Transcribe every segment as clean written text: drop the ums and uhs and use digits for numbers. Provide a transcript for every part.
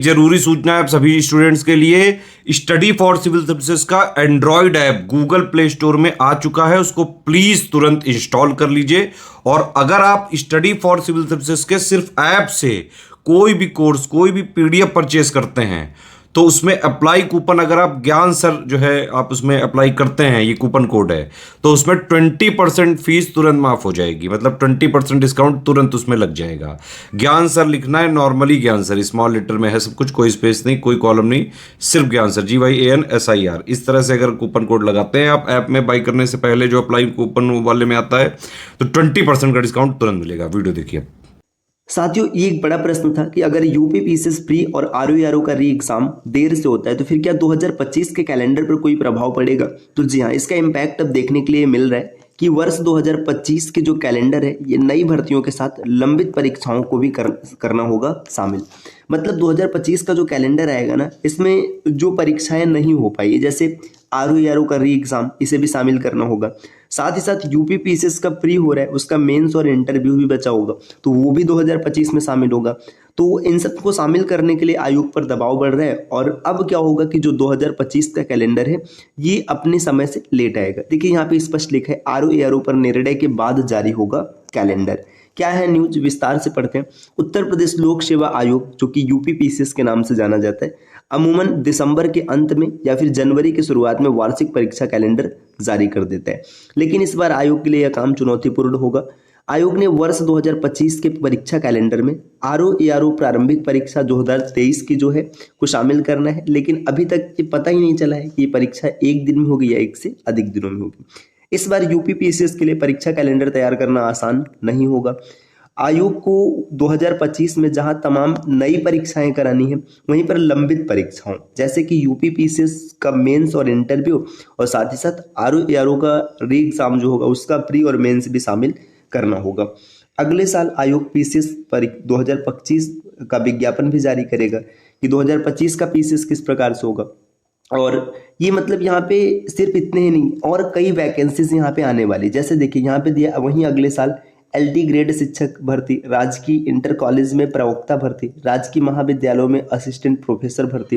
जरूरी सूचना है आप सभी स्टूडेंट्स के लिए। स्टडी फॉर सिविल सर्विसेज का Android app Google play store में आ चुका है, उसको प्लीज तुरंत इंस्टॉल कर लीजिए। और अगर आप स्टडी फॉर सिविल सर्विसेज के सिर्फ ऐप से कोई भी कोर्स, कोई भी पीडीएफ परचेस करते हैं तो उसमें अप्लाई कूपन, अगर आप ज्ञान सर जो है आप उसमें अप्लाई करते हैं, ये कूपन कोड है, तो उसमें 20% फीस तुरंत माफ हो जाएगी। मतलब 20% डिस्काउंट तुरंत उसमें लग जाएगा। ज्ञान सर लिखना है, नॉर्मली ज्ञान सर, स्मॉल लेटर में है सब कुछ, कोई स्पेस नहीं, कोई कॉलम नहीं, सिर्फ ज्ञान सर, GYANSIR। इस तरह से अगर कूपन कोड लगाते हैं आप ऐप में बाई करने से पहले, जो अप्लाई कूपन वाले में आता है, तो 20% का डिस्काउंट तुरंत मिलेगा। वीडियो देखिए। साथियों, ये एक बड़ा प्रश्न था कि अगर यूपीपीसीएस प्री और आरओ का री एग्जाम देर से होता है तो फिर क्या 2025 के कैलेंडर पर कोई प्रभाव पड़ेगा। तो जी हाँ, इसका इम्पैक्ट अब देखने के लिए मिल रहा है कि वर्ष 2025 के जो कैलेंडर है ये नई भर्तियों के साथ लंबित परीक्षाओं को भी करना होगा शामिल। मतलब 2025 का जो कैलेंडर आएगा ना, इसमें जो परीक्षाएं नहीं हो पाई, जैसे आरओ का री एग्जाम, इसे भी शामिल करना होगा। साथ ही साथ यूपीपीसीएस का प्री हो रहा है, उसका मेंस और इंटरव्यू भी बचा होगा, तो वो भी 2025 में शामिल होगा। तो इन सबको शामिल करने के लिए आयोग पर दबाव बढ़ रहा है। और अब क्या होगा कि जो 2025 का कैलेंडर है ये अपने समय से लेट आएगा। देखिए यहाँ पे स्पष्ट लिखा है, आरओ पर निर्णय के बाद जारी होगा कैलेंडर। क्या है न्यूज, विस्तार से पढ़ते हैं। उत्तर प्रदेश लोक सेवा आयोग, जो कि यूपीपीसीएस के नाम से जाना जाता है, अमूमन दिसंबर के अंत में या फिर जनवरी की शुरुआत में वार्षिक परीक्षा कैलेंडर जारी कर देता है। लेकिन इस बार आयोग के लिए यह काम चुनौतीपूर्ण होगा। आयोग ने वर्ष 2025 के परीक्षा कैलेंडर में आरओ प्रारंभिक परीक्षा 2023 की जो है को शामिल करना है, लेकिन अभी तक ये पता ही नहीं चला है कि ये परीक्षा एक दिन में होगी या एक से अधिक दिनों में होगी। इस बार यूपीपीसीएस के लिए परीक्षा कैलेंडर तैयार करना आसान नहीं होगा। आयोग को 2025 में जहां तमाम नई परीक्षाएं करानी है, वहीं पर लंबित परीक्षाओं जैसे कि यूपीपीसीएस का मेंस और इंटरव्यू, और साथ ही साथ आरओ का री एग्जाम जो होगा उसका प्री और मेंस भी शामिल करना होगा। अगले साल आयोग पीसीएस 2025 का विज्ञापन भी जारी करेगा कि 2025 का पीसीएस किस प्रकार से होगा। और ये मतलब यहाँ पे सिर्फ इतने ही नहीं, और कई वैकेंसीज यहाँ पे आने वाली। जैसे देखिए यहाँ पे दिया, वहीं अगले साल LD ग्रेड शिक्षक भर्ती, राजकीय इंटर कॉलेज में प्रवक्ता भर्ती, राजकीय महाविद्यालयों में असिस्टेंट प्रोफेसर भर्ती,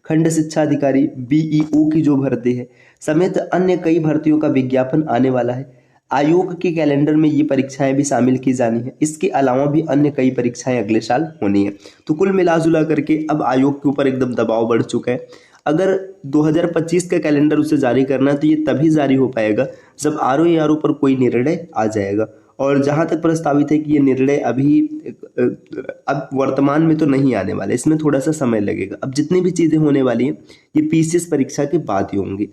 खंड शिक्षा अधिकारी BEO की जो भर्ती है, समेत अन्य कई भर्तियों का विज्ञापन आने वाला है। आयोग के कैलेंडर में ये परीक्षाएं भी शामिल की जानी है। इसके अलावा भी अन्य कई परीक्षाएं अगले साल होनी है। तो कुल मिलाजुला करके अब आयोग के ऊपर एकदम दबाव बढ़ चुका है। अगर 2025 का कैलेंडर उसे जारी करना है तो ये तभी जारी हो पाएगा जब आरओ पर कोई निर्णय आ जाएगा। और जहां तक प्रस्तावित है कि ये निर्णय अभी अब वर्तमान में तो नहीं आने वाले, इसमें थोड़ा सा समय लगेगा। अब जितनी भी चीजें होने वाली हैं ये पीसीएस परीक्षा के बाद ही होंगी।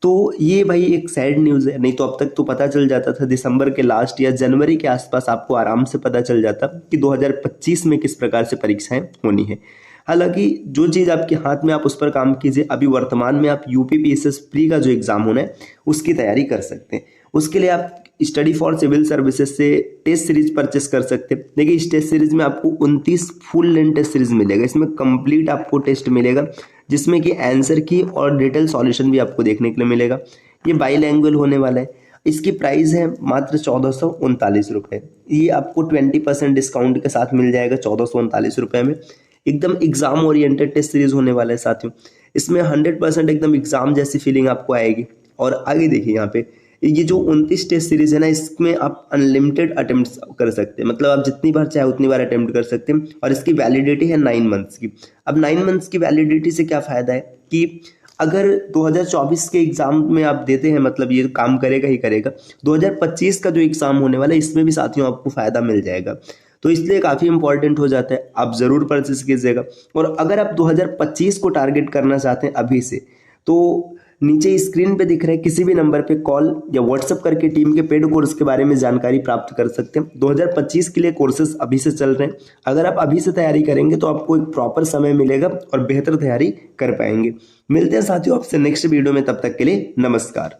तो ये भाई एक सैड न्यूज़ है। नहीं तो अब तक तो पता चल जाता था, दिसंबर के लास्ट या जनवरी के आसपास आपको आराम से पता चल जाता कि 2025 में किस प्रकार से परीक्षाएं होनी है। हालांकि जो चीज़ आपके हाथ में, आप उस पर काम कीजिए। अभी वर्तमान में आप यूपीपीसीएस प्री का जो एग्जाम होना है उसकी तैयारी कर सकते हैं। उसके लिए आप स्टडी फॉर सिविल सर्विसेज से टेस्ट सीरीज परचेस कर सकते हैं। देखिए इस टेस्ट सीरीज में आपको 29 फुल लेंथ टेस्ट सीरीज मिलेगा। इसमें कंप्लीट आपको टेस्ट मिलेगा, जिसमें कि आंसर की और डिटेल सॉल्यूशन भी आपको देखने के लिए मिलेगा। ये बाईलैंग्वेज होने वाला है। इसकी प्राइस है मात्र 1439 रुपये। ये आपको 20% डिस्काउंट के साथ मिल जाएगा 1439 रुपये में। एकदम एग्जाम ओरिएंटेड टेस्ट सीरीज होने वाला है साथियों। इसमें 100% एकदम एग्जाम जैसी फीलिंग आपको आएगी। और आगे देखिए यहाँ पे ये जो 29 टेस्ट सीरीज है ना, इसमें आप अनलिमिटेड अटेम्प्ट कर सकते हैं। मतलब आप जितनी बार चाहे उतनी बार अटेम्प्ट कर सकते हैं। और इसकी वैलिडिटी है 9 मंथ्स की। अब 9 मंथ्स की वैलिडिटी से क्या फ़ायदा है कि अगर 2024 के एग्जाम में आप देते हैं, मतलब ये काम करेगा ही करेगा। 2025 का जो एग्जाम होने वाला है इसमें भी साथियों आपको फ़ायदा मिल जाएगा। तो इसलिए काफ़ी इंपॉर्टेंट हो जाता है, आप ज़रूर परचेस कीजिएगा। और अगर आप 2025 को टारगेट करना चाहते हैं अभी से, तो नीचे स्क्रीन पे दिख रहे किसी भी नंबर पे कॉल या व्हाट्सएप करके टीम के पेड कोर्स के बारे में जानकारी प्राप्त कर सकते हैं। 2025 के लिए कोर्सेज अभी से चल रहे हैं। अगर आप अभी से तैयारी करेंगे तो आपको एक प्रॉपर समय मिलेगा और बेहतर तैयारी कर पाएंगे। मिलते हैं साथियों आपसे नेक्स्ट वीडियो में, तब तक के लिए नमस्कार।